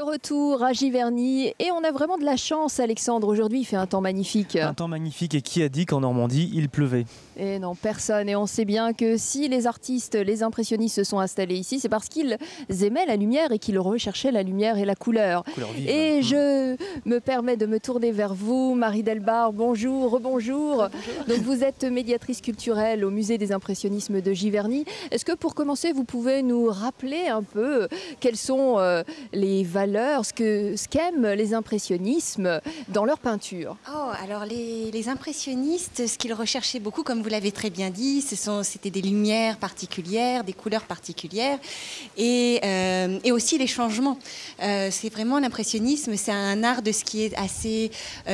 retour à Giverny et on a vraiment de la chance, Alexandre. Aujourd'hui, il fait un temps magnifique. Un temps magnifique, et qui a dit qu'en Normandie, il pleuvait? Et non, personne. Et on sait bien que si les artistes, les impressionnistes se sont installés ici, c'est parce qu'ils aimaient la lumière et qu'ils recherchaient la lumière et la couleur. Couleur vive. Et je me permets de me tourner vers vous, Marie Delbar. Bonjour, rebonjour. Donc vous êtes médiatrice culturelle au Musée des Impressionnismes de Giverny. Est-ce que pour commencer, vous pouvez nous rappeler un peu quelles sont les valeurs, ce qu'aiment les impressionnismes dans leur peinture? Alors les impressionnistes, ce qu'ils recherchaient beaucoup, comme vous l'avez très bien dit, c'était des lumières particulières, des couleurs particulières et aussi les changements. C'est vraiment l'impressionnisme, c'est un art de ce qui est assez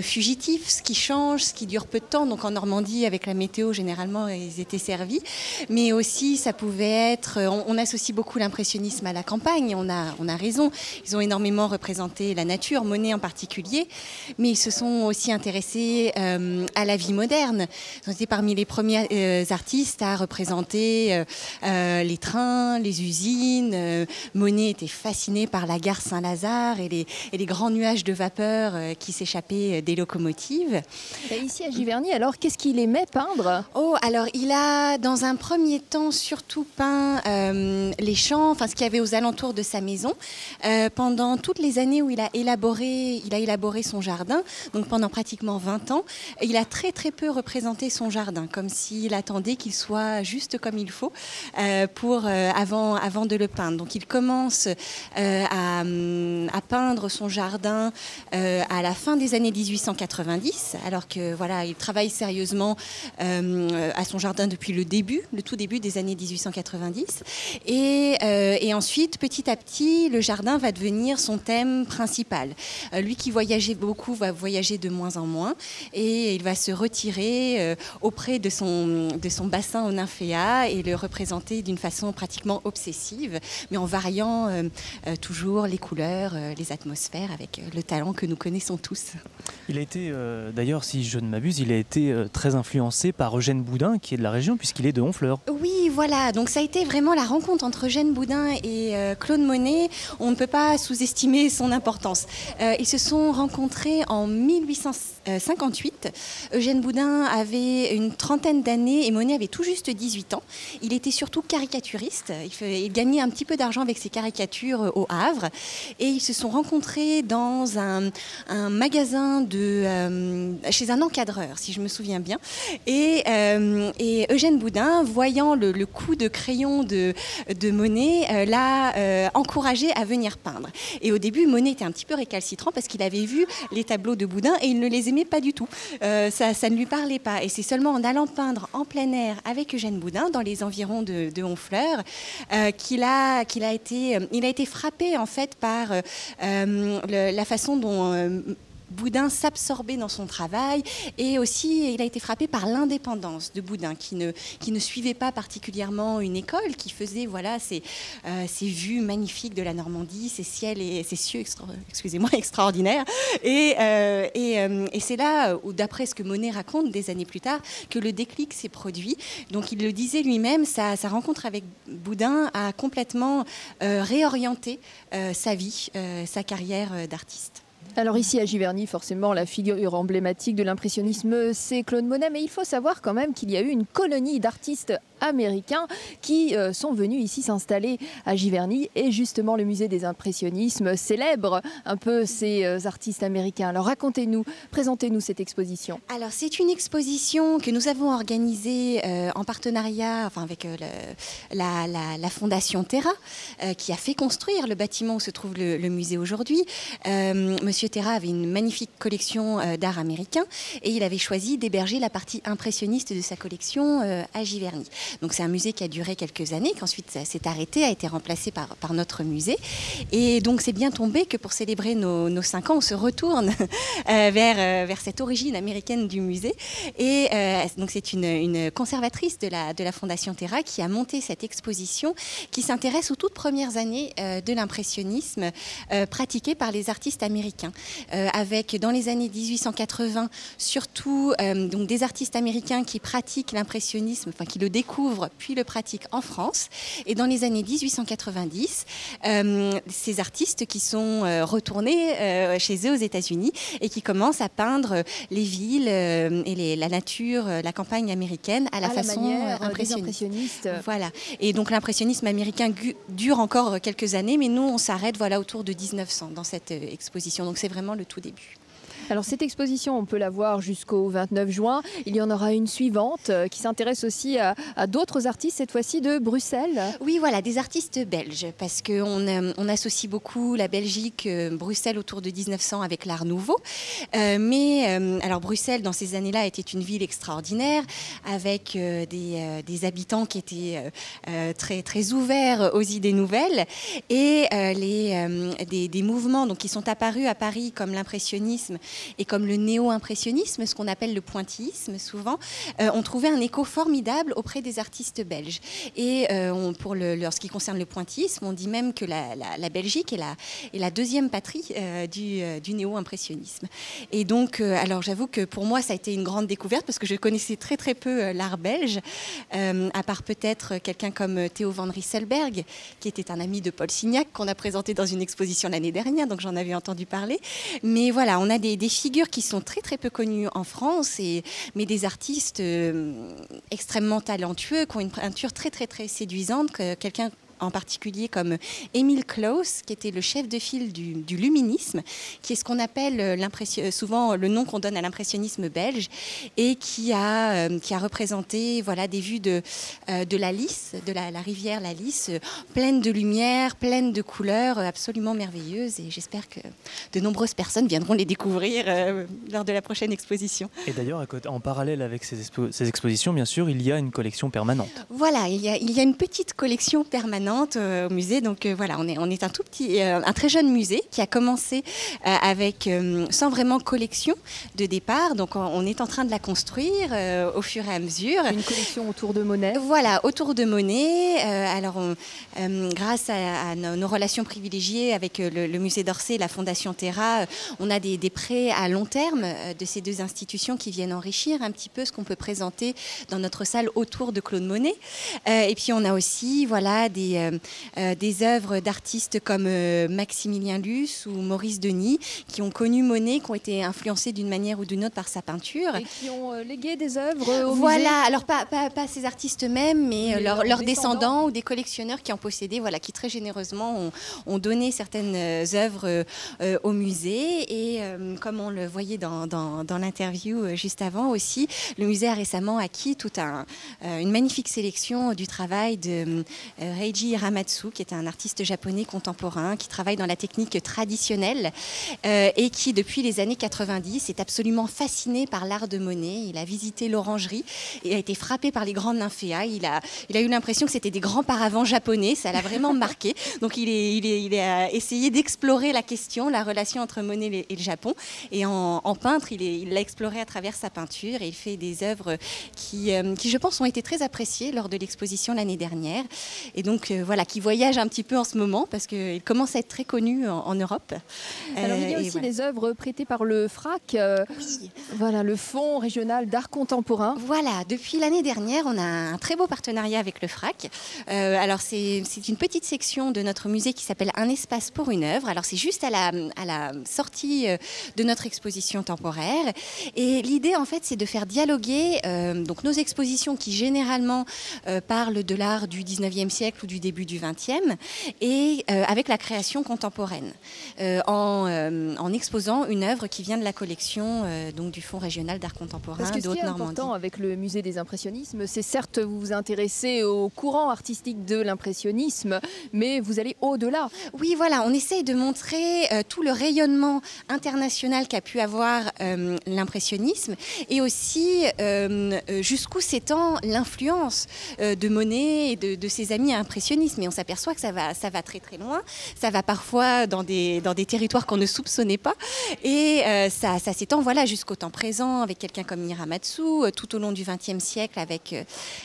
fugitif, ce qui change, ce qui dure peu de temps. Donc en Normandie, avec la météo, généralement, ils étaient servis. Mais aussi, ça pouvait être... On associe beaucoup l'impressionnisme à la campagne, on a raison. Ils ont énormément représenté la nature, Monet en particulier, mais ils se sont aussi intéressés à la vie moderne. Ils ont été parmi les premiers artistes à représenter les trains, les usines. Monet était fasciné par la gare Saint-Lazare et les grands nuages de vapeur qui s'échappaient des locomotives. Et ici à Giverny, alors qu'est-ce qu'il aimait peindre? Alors il a dans un premier temps surtout peint les champs, enfin ce qu'il y avait aux alentours de sa maison. Pendant toutes les années où il a élaboré son jardin, donc pendant pratiquement 20 ans, il a très très peu représenté son jardin, comme s'il attendait qu'il soit juste comme il faut avant de le peindre. Donc il commence à peindre son jardin à la fin des années 1890, alors que voilà, il travaille sérieusement à son jardin depuis le tout début des années 1890. Et ensuite, petit à petit, le jardin va devenir son thème principal. Lui qui voyageait beaucoup va voyager de moins en moins et il va se retirer auprès de son bassin au nymphéa et le représenter d'une façon pratiquement obsessive, mais en variant toujours les couleurs, les atmosphères avec le talent que nous connaissons tous. Il a été, d'ailleurs, si je ne m'abuse, il a été très influencé par Eugène Boudin, qui est de la région, puisqu'il est de Honfleur. Oui, voilà. Donc ça a été vraiment la rencontre entre Eugène Boudin et Claude Monet. On ne peut pas sous-estimer son importance. Ils se sont rencontrés en 1858. Eugène Boudin avait une trentaine d'années et Monet avait tout juste 18 ans. Il était surtout caricaturiste. Il gagnait un petit peu d'argent avec ses caricatures au Havre. Et ils se sont rencontrés dans un magasin chez un encadreur, si je me souviens bien. Et Eugène Boudin, voyant le coup de crayon de Monet, l'a encouragé à venir peindre. Et au début, Monet était un petit peu récalcitrant parce qu'il avait vu les tableaux de Boudin et il ne les aimait pas du tout. Ça ne lui parlait pas. Et c'est seulement en allant peindre en plein air avec Eugène Boudin, dans les environs de Honfleur, qu'il a été frappé en fait par la façon dont Boudin s'absorbait dans son travail et aussi il a été frappé par l'indépendance de Boudin qui ne suivait pas particulièrement une école, qui faisait ces vues magnifiques de la Normandie, ces ciels et ces cieux extraordinaires et c'est là où, d'après ce que Monet raconte des années plus tard, que le déclic s'est produit. Donc il le disait lui-même, sa rencontre avec Boudin a complètement réorienté sa vie, sa carrière d'artiste. Alors ici à Giverny, forcément, la figure emblématique de l'impressionnisme, c'est Claude Monet. Mais il faut savoir quand même qu'il y a eu une colonie d'artistes américains qui sont venus ici s'installer à Giverny. Et justement, le musée des impressionnismes célèbre un peu ces artistes américains. Alors racontez-nous, présentez-nous cette exposition. Alors c'est une exposition que nous avons organisée en partenariat avec la Fondation Terra, qui a fait construire le bâtiment où se trouve le musée aujourd'hui. Monsieur Terra avait une magnifique collection d'art américain et il avait choisi d'héberger la partie impressionniste de sa collection à Giverny. Donc c'est un musée qui a duré quelques années, qu'ensuite s'est arrêté, a été remplacé par notre musée. Et donc c'est bien tombé que pour célébrer nos 5 ans, on se retourne vers cette origine américaine du musée. Et donc c'est une conservatrice de la Fondation Terra qui a monté cette exposition qui s'intéresse aux toutes premières années de l'impressionnisme pratiqué par les artistes américains. Avec dans les années 1880 surtout donc des artistes américains qui pratiquent l'impressionnisme, qui le découvrent découvre puis le pratique en France. Et dans les années 1890, ces artistes qui sont retournés chez eux aux États-Unis et qui commencent à peindre les villes et la nature, la campagne américaine à la façon impressionniste. Voilà. Et donc l'impressionnisme américain dure encore quelques années, mais nous on s'arrête autour de 1900 dans cette exposition. Donc c'est vraiment le tout début. Alors cette exposition, on peut la voir jusqu'au 29 juin. Il y en aura une suivante qui s'intéresse aussi à d'autres artistes, cette fois-ci de Bruxelles. Oui, voilà, des artistes belges, parce qu'on associe beaucoup la Belgique, Bruxelles autour de 1900 avec l'Art Nouveau. Alors Bruxelles, dans ces années-là, était une ville extraordinaire, avec des habitants qui étaient très, très ouverts aux idées nouvelles, et des mouvements donc, qui sont apparus à Paris comme l'impressionnisme et comme le néo-impressionnisme, ce qu'on appelle le pointillisme souvent, ont trouvé un écho formidable auprès des artistes belges. Et pour ce qui concerne le pointillisme, on dit même que la Belgique est la deuxième patrie du néo-impressionnisme. Et donc, alors j'avoue que pour moi, ça a été une grande découverte parce que je connaissais très très peu l'art belge, à part peut-être quelqu'un comme Theo van Rysselberghe, qui était un ami de Paul Signac, qu'on a présenté dans une exposition l'année dernière, donc j'en avais entendu parler. Mais voilà, on a des figures qui sont très très peu connues en France, mais des artistes extrêmement talentueux, qui ont une peinture très très très séduisante, quelqu'un en particulier comme Émile Claus, qui était le chef de file du luminisme, qui est ce qu'on appelle souvent le nom qu'on donne à l'impressionnisme belge, et qui a représenté des vues de la Lys, de la rivière la Lys, pleine de lumière, pleine de couleurs, absolument merveilleuses, et j'espère que de nombreuses personnes viendront les découvrir lors de la prochaine exposition. Et d'ailleurs, en parallèle avec ces expositions, bien sûr, il y a une collection permanente. Voilà, il y a une petite collection permanente au musée. Donc voilà, on est un très jeune musée qui a commencé sans vraiment collection de départ. Donc on est en train de la construire au fur et à mesure. Une collection autour de Monet. Voilà, autour de Monet. Alors grâce à nos relations privilégiées avec le musée d'Orsay et la Fondation Terra, on a des prêts à long terme de ces deux institutions qui viennent enrichir un petit peu ce qu'on peut présenter dans notre salle autour de Claude Monet. Et puis on a aussi des œuvres d'artistes comme Maximilien Luce ou Maurice Denis qui ont connu Monet, qui ont été influencés d'une manière ou d'une autre par sa peinture. Et qui ont légué des œuvres au musée. Voilà, alors pas ces artistes eux-mêmes, mais leurs descendants ou des collectionneurs qui en possédaient, qui très généreusement ont donné certaines œuvres au musée. Et comme on le voyait dans l'interview juste avant aussi, le musée a récemment acquis toute une magnifique sélection du travail de Reiji Hiramatsu, qui est un artiste japonais contemporain qui travaille dans la technique traditionnelle et qui, depuis les années 90, est absolument fasciné par l'art de Monet. Il a visité l'orangerie et a été frappé par les grandes nymphéas. Il a eu l'impression que c'était des grands paravents japonais. Ça l'a vraiment marqué. Donc il a essayé d'explorer la question, la relation entre Monet et le Japon. Et en peintre, il l'a exploré à travers sa peinture et il fait des œuvres qui, je pense, ont été très appréciées lors de l'exposition l'année dernière. Et donc, qui voyage un petit peu en ce moment parce qu'il commence à être très connu en Europe. Alors, il y a aussi des œuvres prêtées par le FRAC, oui. Voilà, le Fonds régional d'art contemporain. Voilà, depuis l'année dernière, on a un très beau partenariat avec le FRAC. Alors, c'est une petite section de notre musée qui s'appelle Un espace pour une œuvre. Alors, c'est juste à la sortie de notre exposition temporaire. Et l'idée, en fait, c'est de faire dialoguer donc nos expositions qui, généralement, parlent de l'art du 19e siècle ou du début du 20e, et avec la création contemporaine, en exposant une œuvre qui vient de la collection donc du Fonds régional d'art contemporain de Haute-Normandie. Parce que ce qui est important avec le musée des impressionnismes, c'est certes vous vous intéressez au courant artistique de l'impressionnisme, mais vous allez au-delà. Oui, voilà, on essaye de montrer tout le rayonnement international qu'a pu avoir l'impressionnisme, et aussi jusqu'où s'étend l'influence de Monet et de ses amis impressionnistes l'impressionnisme. Et on s'aperçoit que ça va très très loin. Ça va parfois dans des territoires qu'on ne soupçonnait pas. Et ça s'étend jusqu'au temps présent avec quelqu'un comme Hiramatsu, tout au long du XXe siècle avec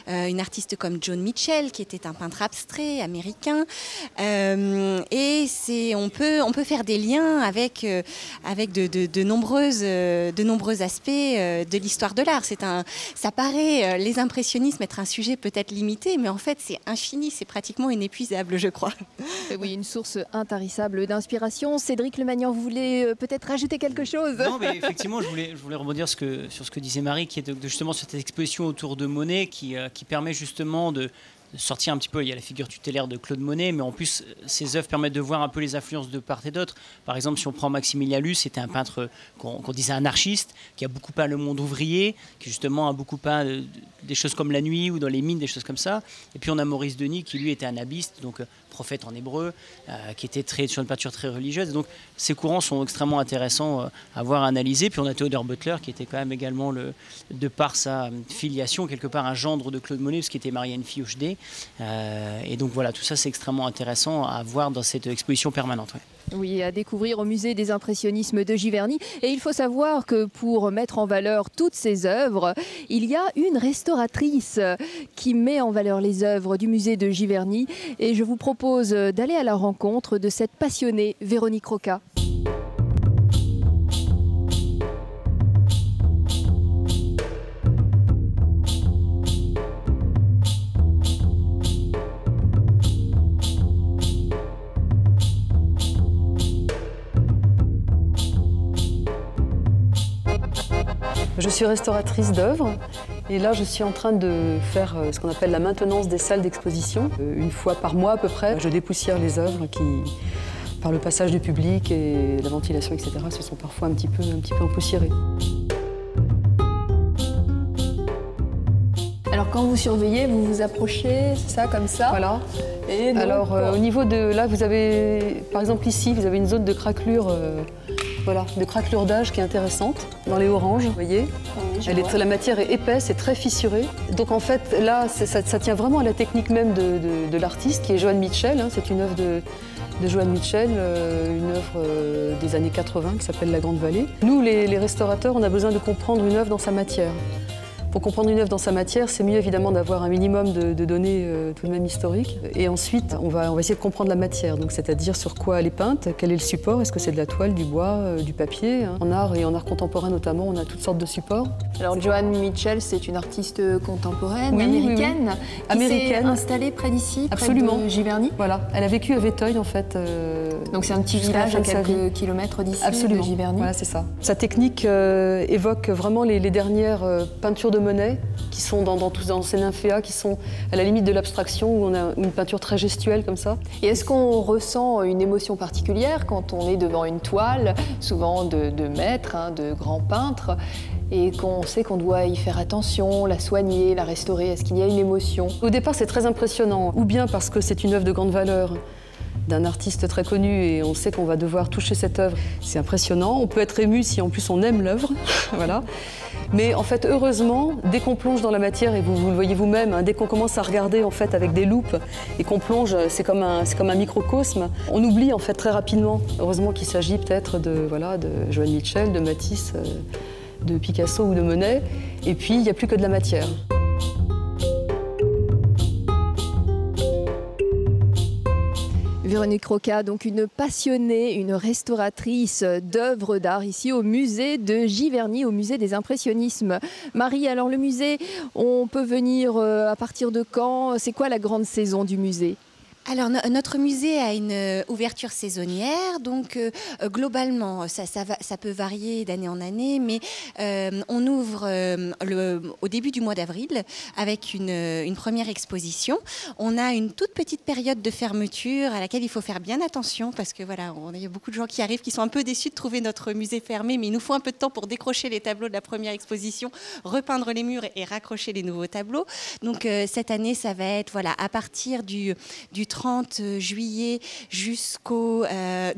une artiste comme Joan Mitchell, qui était un peintre abstrait américain. Et on peut faire des liens avec de nombreux aspects de l'histoire de l'art. Ça paraît, les impressionnismes, être un sujet peut-être limité, mais en fait c'est infini, c'est pratiquement inépuisable, je crois. Oui, une source intarissable d'inspiration. Cédric Lemagnan, vous voulez peut-être rajouter quelque chose? Non, mais effectivement, je voulais rebondir sur ce que disait Marie, qui est justement cette exposition autour de Monet, qui permet justement de sortir un petit peu. Il y a la figure tutélaire de Claude Monet, mais en plus, ses œuvres permettent de voir un peu les influences de part et d'autre. Par exemple, si on prend Maximilien Luce, c'était un peintre qu'on disait anarchiste, qui a beaucoup peint le monde ouvrier, qui justement a beaucoup peint des choses comme la nuit ou dans les mines, des choses comme ça. Et puis on a Maurice Denis, qui lui était un abbiste, donc prophète en hébreu, qui était sur une peinture très religieuse. Et donc ces courants sont extrêmement intéressants à voir analyser. Puis on a Theodore Butler, qui était quand même également, de par sa filiation, quelque part un gendre de Claude Monet, parce qu'il était marié à une fille Hochdé. Et donc voilà, tout ça c'est extrêmement intéressant à voir dans cette exposition permanente. Ouais. Oui, à découvrir au musée des impressionnismes de Giverny. Et il faut savoir que pour mettre en valeur toutes ces œuvres, il y a une restauratrice qui met en valeur les œuvres du musée de Giverny. Et je vous propose d'aller à la rencontre de cette passionnée Véronique Roca. Je suis restauratrice d'œuvres et là je suis en train de faire ce qu'on appelle la maintenance des salles d'exposition. Une fois par mois à peu près, je dépoussière les œuvres qui, par le passage du public et la ventilation, etc., se sont parfois un petit peu empoussiérées. Alors quand vous surveillez, vous vous approchez, c'est ça, comme ça? Voilà. Et donc, alors au niveau de... Là vous avez, par exemple ici, vous avez une zone de craquelure. Voilà, de craquelure-d'âge qui est intéressante, dans les oranges, vous voyez. Oui, la matière est épaisse et très fissurée. Donc en fait, là, ça tient vraiment à la technique même de l'artiste, qui est Joan Mitchell. Hein. C'est une œuvre de Joan Mitchell, une œuvre des années 80 qui s'appelle La Grande Vallée. Nous, les restaurateurs, on a besoin de comprendre une œuvre dans sa matière. Pour comprendre une œuvre dans sa matière, c'est mieux évidemment d'avoir un minimum de données tout de même historiques. Et ensuite, on va essayer de comprendre la matière, donc c'est-à-dire sur quoi elle est peinte, quel est le support, est-ce que c'est de la toile, du bois, du papier. Hein. En art et en art contemporain notamment, on a toutes sortes de supports. Alors Joan Mitchell, c'est une artiste contemporaine, oui, américaine, oui. qui s'est installée près d'ici, près de Giverny. Voilà, elle a vécu à Véteuil en fait. Donc c'est un petit village à quelques kilomètres d'ici, de Giverny. Voilà, c'est ça. Sa technique évoque vraiment les dernières peintures de Monet, qui sont dans ces nymphéas, qui sont à la limite de l'abstraction, où on a une peinture très gestuelle comme ça. Et est-ce qu'on ressent une émotion particulière quand on est devant une toile, souvent de maîtres, hein, de grands peintres, et qu'on sait qu'on doit y faire attention, la soigner, la restaurer? Est-ce qu'il y a une émotion? Au départ, c'est très impressionnant, ou bien parce que c'est une œuvre de grande valeur, d'un artiste très connu et on sait qu'on va devoir toucher cette œuvre. C'est impressionnant, on peut être ému si en plus on aime l'œuvre, voilà. Mais en fait, heureusement, dès qu'on plonge dans la matière, et vous le voyez vous-même, hein, dès qu'on commence à regarder en fait avec des loupes et qu'on plonge, c'est comme un microcosme, on oublie en fait très rapidement. Heureusement qu'il s'agit peut-être de Joan Mitchell, de Matisse, de Picasso ou de Monet, et puis il n'y a plus que de la matière. Véronique Roca, donc une passionnée, une restauratrice d'œuvres d'art ici au musée de Giverny, au musée des impressionnismes. Marie, alors le musée, on peut venir à partir de quand? C'est quoi la grande saison du musée? Alors, notre musée a une ouverture saisonnière, donc globalement, ça peut varier d'année en année, mais on ouvre au début du mois d'avril avec une première exposition. On a une toute petite période de fermeture à laquelle il faut faire bien attention parce que voilà, il y a beaucoup de gens qui arrivent qui sont un peu déçus de trouver notre musée fermé, mais il nous faut un peu de temps pour décrocher les tableaux de la première exposition, repeindre les murs et raccrocher les nouveaux tableaux. Donc cette année, ça va être à partir du 30 juillet du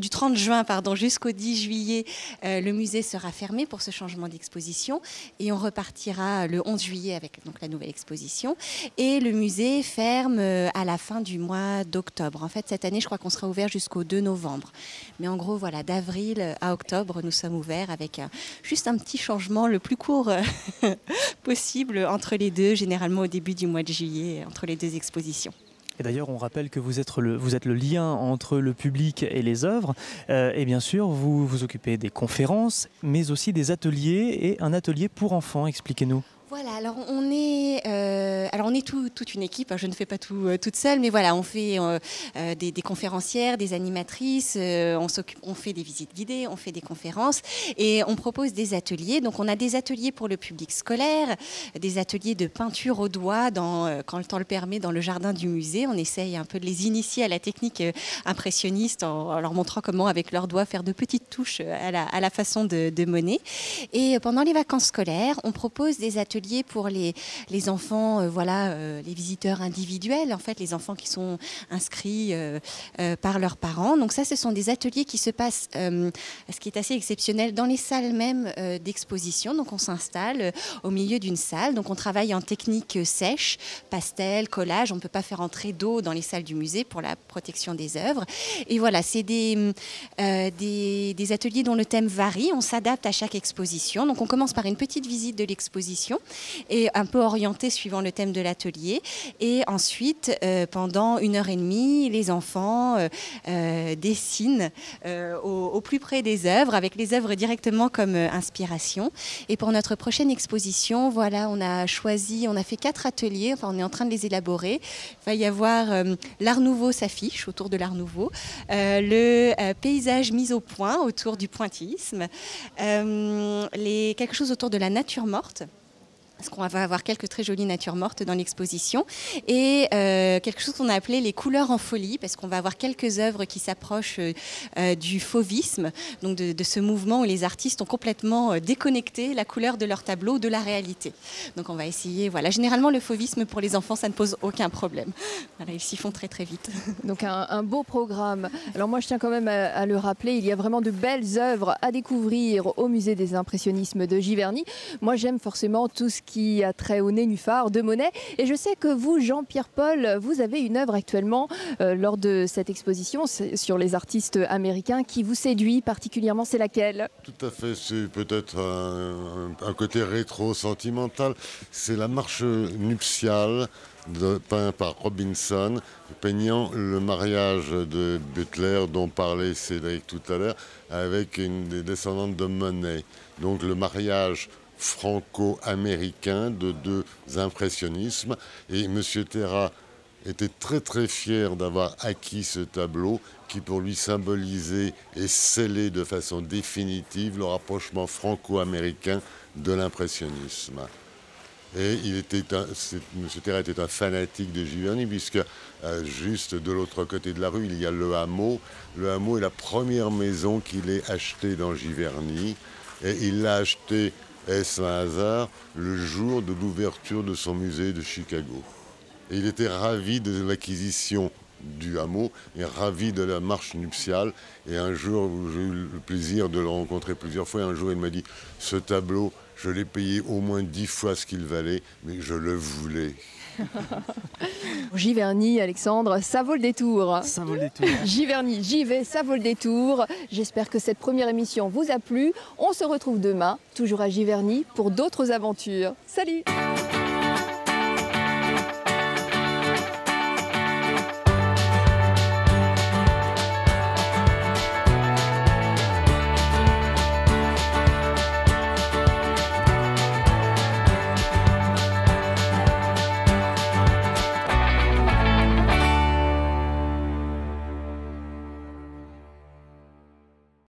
30 juin jusqu'au 10 juillet, le musée sera fermé pour ce changement d'exposition et on repartira le 11 juillet avec donc la nouvelle exposition. Et le musée ferme à la fin du mois d'octobre. En fait, cette année, je crois qu'on sera ouvert jusqu'au 2 novembre. Mais en gros, voilà, d'avril à octobre, nous sommes ouverts avec juste un petit changement le plus court possible entre les deux, généralement au début du mois de juillet, entre les deux expositions. Et d'ailleurs, on rappelle que vous êtes le lien entre le public et les œuvres. Et bien sûr, vous vous occupez des conférences, mais aussi des ateliers et un atelier pour enfants. Expliquez-nous. Voilà, alors on est toute une équipe, je ne fais pas tout toute seule, mais voilà, on fait des conférencières, des animatrices, on fait des visites guidées, on fait des conférences et on propose des ateliers. Donc on a des ateliers pour le public scolaire, des ateliers de peinture au doigt quand le temps le permet dans le jardin du musée. On essaye un peu de les initier à la technique impressionniste en leur montrant comment avec leurs doigts faire de petites touches à la façon de Monet. Et pendant les vacances scolaires, on propose des ateliers pour les enfants, les visiteurs individuels, en fait, les enfants qui sont inscrits par leurs parents. Donc ça, ce sont des ateliers qui se passent, ce qui est assez exceptionnel, dans les salles même d'exposition. Donc on s'installe au milieu d'une salle. Donc on travaille en technique sèche, pastel, collage. On ne peut pas faire entrer d'eau dans les salles du musée pour la protection des œuvres. Et voilà, c'est des ateliers dont le thème varie. On s'adapte à chaque exposition. Donc on commence par une petite visite de l'exposition et un peu orienté suivant le thème de l'atelier. Et ensuite, pendant 1h30, les enfants dessinent au plus près des œuvres, avec les œuvres directement comme inspiration. Et pour notre prochaine exposition, voilà, on a fait 4 ateliers, enfin on est en train de les élaborer. Il va y avoir l'Art Nouveau s'affiche, autour de l'Art Nouveau, le paysage mis au point, autour du pointillisme, quelque chose autour de la nature morte, parce qu'on va avoir quelques très jolies natures mortes dans l'exposition, et quelque chose qu'on a appelé les couleurs en folie, parce qu'on va avoir quelques œuvres qui s'approchent du fauvisme, donc de ce mouvement où les artistes ont complètement déconnecté la couleur de leur tableau de la réalité. Donc on va essayer, voilà, généralement le fauvisme pour les enfants, ça ne pose aucun problème. Voilà, ils s'y font très très vite. Donc un beau programme. Alors moi je tiens quand même à le rappeler, il y a vraiment de belles œuvres à découvrir au musée des impressionnismes de Giverny. Moi j'aime forcément tout ce qui a trait au nénuphar de Monet. Et je sais que vous, Jean-Pierre Paul, vous avez une œuvre actuellement lors de cette exposition sur les artistes américains qui vous séduit particulièrement. C'est laquelle? Tout à fait, c'est peut-être un côté rétro-sentimental. C'est la marche nuptiale peint par Robinson, peignant le mariage de Butler dont parlait Cédric tout à l'heure avec une des descendantes de Monet. Donc le mariage franco-américain de deux impressionnismes. Et M. Terra était très très fier d'avoir acquis ce tableau qui pour lui symbolisait et scellait de façon définitive le rapprochement franco-américain de l'impressionnisme. Et M. Terra était un fanatique de Giverny puisque juste de l'autre côté de la rue, il y a le hameau. Le hameau est la première maison qu'il ait achetée dans Giverny et il l'a achetée, est-ce un hasard, le jour de l'ouverture de son musée de Chicago. Et il était ravi de l'acquisition du hameau et ravi de la marche nuptiale. Et un jour, j'ai eu le plaisir de le rencontrer plusieurs fois. Et un jour, il m'a dit, ce tableau, je l'ai payé au moins 10 fois ce qu'il valait, mais je le voulais. Giverny, Alexandre, ça vaut le détour. Ça vaut le détour. Giverny, j'y vais, ça vaut le détour. J'espère que cette première émission vous a plu. On se retrouve demain, toujours à Giverny, pour d'autres aventures. Salut!